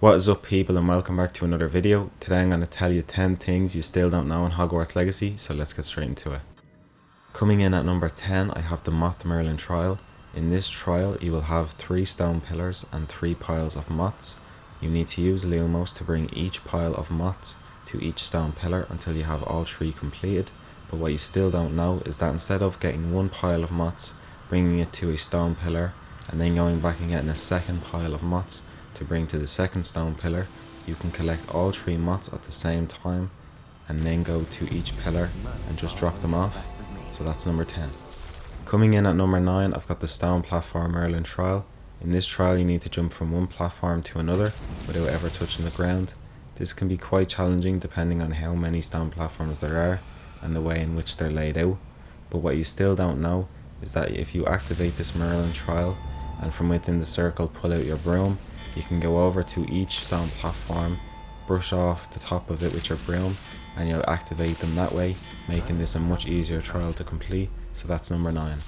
What is up, people, and welcome back to another video. Today I'm going to tell you 10 things you still don't know in Hogwarts Legacy, so let's get straight into it. Coming in at number 10, I have the Moth Merlin trial. In this trial you will have 3 stone pillars and 3 piles of moths. You need to use Lumos to bring each pile of moths to each stone pillar until you have all 3 completed. But what you still don't know is that instead of getting 1 pile of moths, bringing it to a stone pillar, and then going back and getting a second pile of moths to bring to the second stone pillar, you can collect all 3 moths at the same time and then go to each pillar and just drop them off. So that's number 10. Coming in at number 9, I've got the stone platform Merlin trial. In this trial you need to jump from one platform to another without ever touching the ground. This can be quite challenging depending on how many stone platforms there are and the way in which they're laid out. But what you still don't know is that if you activate this Merlin trial and from within the circle pull out your broom, you can go over to each stone platform, brush off the top of it with your broom, and you'll activate them that way, making this a much easier trial to complete. So that's number 9.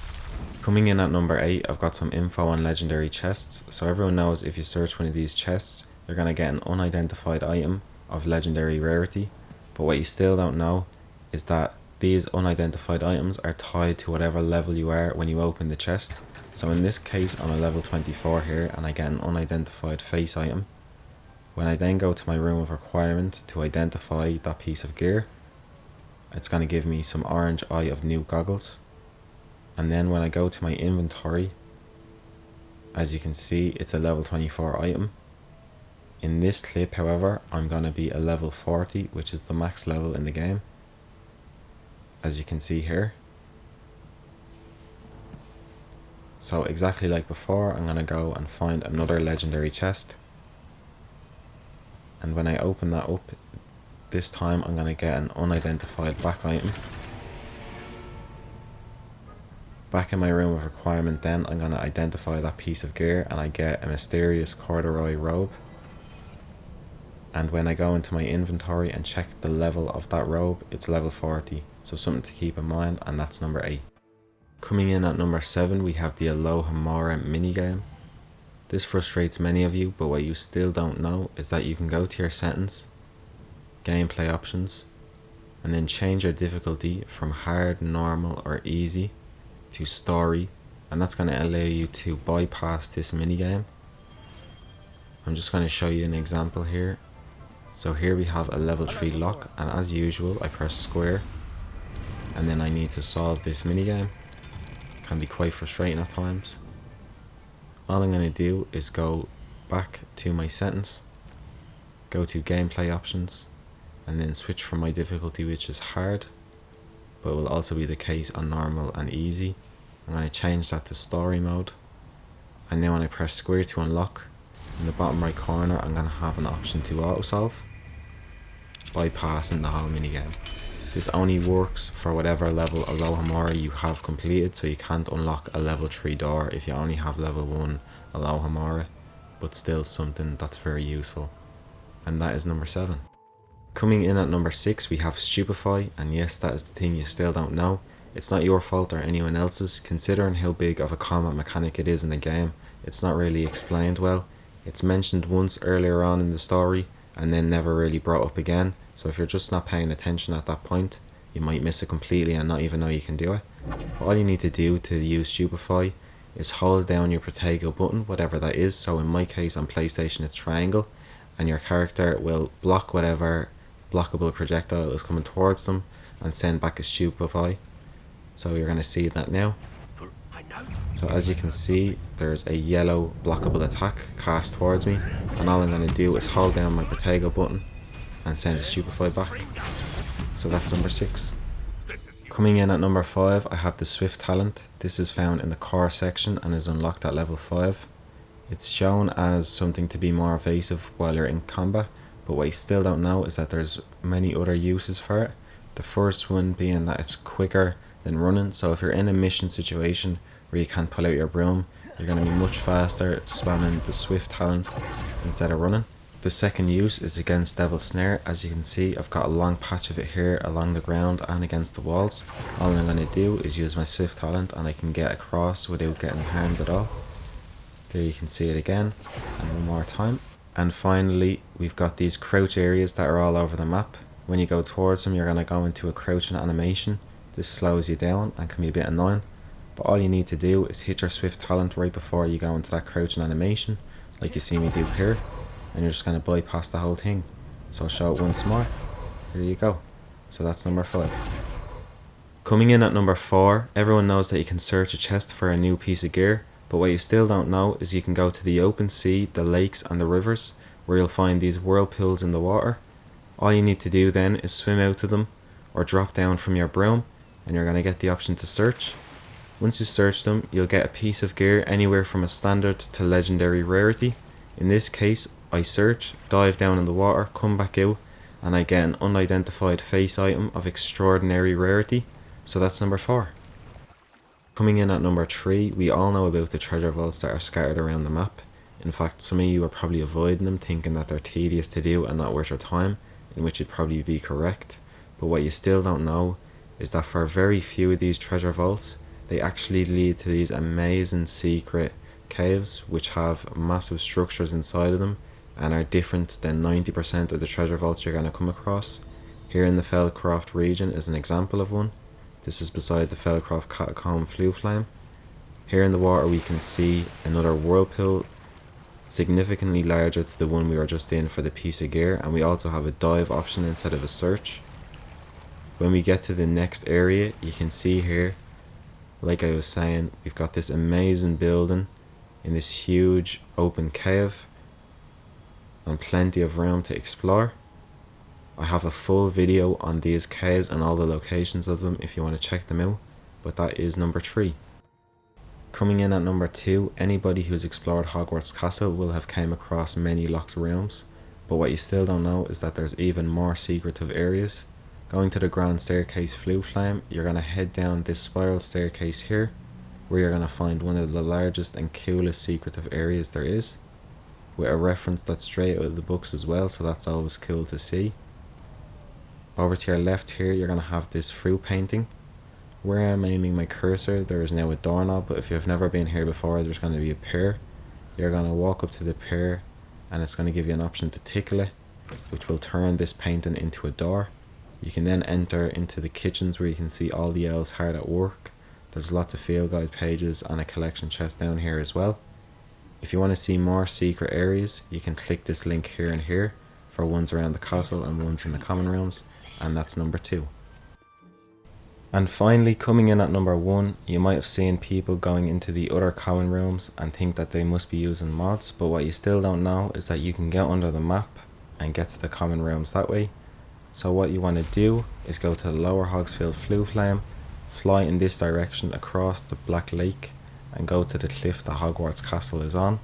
Coming in at number 8, I've got some info on legendary chests. So everyone knows if you search one of these chests, you're going to get an unidentified item of legendary rarity. But what you still don't know is that these unidentified items are tied to whatever level you are when you open the chest. So in this case I'm a level 24 here and I get an unidentified face item. When I then go to my room of requirement to identify that piece of gear, it's going to give me some orange eye of new goggles. And then when I go to my inventory, as you can see, it's a level 24 item. In this clip, however, I'm going to be a level 40, which is the max level in the game, as you can see here. So exactly like before, I'm going to go and find another legendary chest. And when I open that up, this time I'm going to get an unidentified back item. Back in my room of requirement then, I'm going to identify that piece of gear and I get a mysterious corduroy robe. And when I go into my inventory and check the level of that robe, it's level 40. So something to keep in mind, and that's number 8. Coming in at number 7, we have the Alohomora minigame. This frustrates many of you, but what you still don't know is that you can go to your settings, gameplay options, and then change your difficulty from hard, normal or easy to story, and that's going to allow you to bypass this minigame. I'm just going to show you an example here. So here we have a level 3 lock, and as usual I press square and then I need to solve this minigame. Can be quite frustrating at times. All I'm going to do is go back to my settings, go to gameplay options, and then switch from my difficulty, which is hard, but will also be the case on normal and easy. I'm going to change that to story mode, and then when I press square to unlock, in the bottom right corner I'm going to have an option to auto solve, bypassing the whole minigame. This only works for whatever level Alohomora you have completed, so you can't unlock a level 3 door if you only have level 1 Alohomora, but still something that's very useful. And that is number 7. Coming in at number 6, we have Stupefy, and yes, that is the thing you still don't know. It's not your fault or anyone else's. Considering how big of a combat mechanic it is in the game, it's not really explained well. It's mentioned once earlier on in the story and then never really brought up again. So if you're just not paying attention at that point, you might miss it completely and not even know you can do it. But all you need to do to use Stupefy is hold down your Protego button, whatever that is. So in my case on PlayStation it's triangle, and your character will block whatever blockable projectile is coming towards them and send back a Stupefy. So you're going to see that now. So as you can see, there's a yellow blockable attack cast towards me, and all I'm going to do is hold down my Protego button and send a Stupefy back. So that's number 6. Coming in at number 5, I have the Swift talent. This is found in the core section and is unlocked at level 5. It's shown as something to be more evasive while you're in combat, but what you still don't know is that there's many other uses for it. The first one being that it's quicker than running, so if you're in a mission situation where you can't pull out your broom, you're going to be much faster spamming the Swift talent instead of running. The second use is against Devil's Snare. As you can see, I've got a long patch of it here along the ground and against the walls. All I'm going to do is use my Swift talent and I can get across without getting harmed at all. There you can see it again, and one more time. And finally, we've got these crouch areas that are all over the map. When you go towards them, you're going to go into a crouching animation. This slows you down and can be a bit annoying, but all you need to do is hit your swift talent right before you go into that crouching animation, like you see me do here, and you're just going to bypass the whole thing. So I'll show it once more. There you go. So that's number 5. Coming in at number 4, everyone knows that you can search a chest for a new piece of gear, but what you still don't know is you can go to the open sea, the lakes and the rivers, where you'll find these whirlpools in the water. All you need to do then is swim out to them or drop down from your broom, and you're going to get the option to search. Once you search them, you'll get a piece of gear anywhere from a standard to legendary rarity. In this case, I search, dive down in the water, come back out, and I get an unidentified face item of extraordinary rarity. So that's number 4. Coming in at number 3, we all know about the treasure vaults that are scattered around the map. In fact, some of you are probably avoiding them, thinking that they're tedious to do and not worth your time, in which you'd probably be correct. But what you still don't know is that for very few of these treasure vaults, they actually lead to these amazing secret caves which have massive structures inside of them and are different than 90% of the treasure vaults you're going to come across. Here in the Felcroft region is an example of one. This is beside the Felcroft Catacomb Flame. Here in the water we can see another whirlpool, significantly larger to the one we were just in for the piece of gear, and we also have a dive option instead of a search. When we get to the next area, you can see here, like I was saying, we've got this amazing building in this huge open cave and plenty of room to explore. I have a full video on these caves and all the locations of them if you want to check them out, but that is number 3. Coming in at number 2, anybody who's explored Hogwarts Castle will have came across many locked rooms, but what you still don't know is that there's even more secretive areas. Going to the Grand Staircase Flame, you're going to head down this spiral staircase here, where you're going to find one of the largest and coolest secretive areas there is, with a reference that's straight out of the books as well, so that's always cool to see. Over to your left here, you're going to have this fruit painting. Where I'm aiming my cursor, there is now a doorknob, but if you've never been here before, there's going to be a pear. You're going to walk up to the pear, and it's going to give you an option to tickle it, which will turn this painting into a door. You can then enter into the kitchens where you can see all the elves hard at work. There's lots of field guide pages and a collection chest down here as well. If you want to see more secret areas, you can click this link here and here for ones around the castle and ones in the common rooms, and that's number 2. And finally, coming in at number 1, you might have seen people going into the other common rooms and think that they must be using mods, but what you still don't know is that you can get under the map and get to the common rooms that way. So what you want to do is go to the Lower Hogsfield Flame, fly in this direction across the Black Lake and go to the cliff that Hogwarts Castle is on.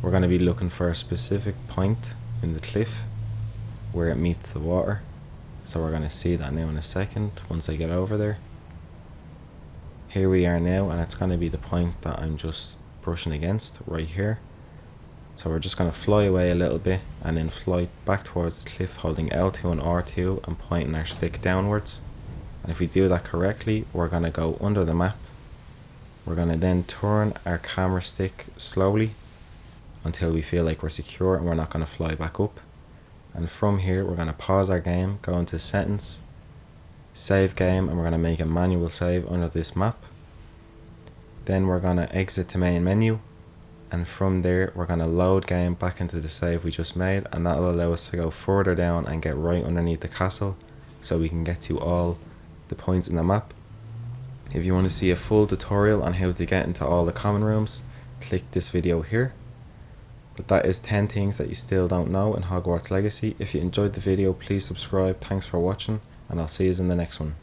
We're going to be looking for a specific point in the cliff where it meets the water. So we're going to see that now in a second once I get over there. Here we are now, and it's going to be the point that I'm just brushing against right here. So we're just going to fly away a little bit and then fly back towards the cliff holding L2 and R2 and pointing our stick downwards. And if we do that correctly, we're going to go under the map. We're going to then turn our camera stick slowly until we feel like we're secure and we're not going to fly back up. And from here, we're going to pause our game, go into settings, save game, and we're going to make a manual save under this map. Then we're going to exit to main menu, and from there we're going to load game back into the save we just made, and that will allow us to go further down and get right underneath the castle so we can get to all the points in the map. If you want to see a full tutorial on how to get into all the common rooms, click this video here. But that is 10 things that you still don't know in Hogwarts Legacy. If you enjoyed the video, please subscribe. Thanks for watching, and I'll see you in the next one.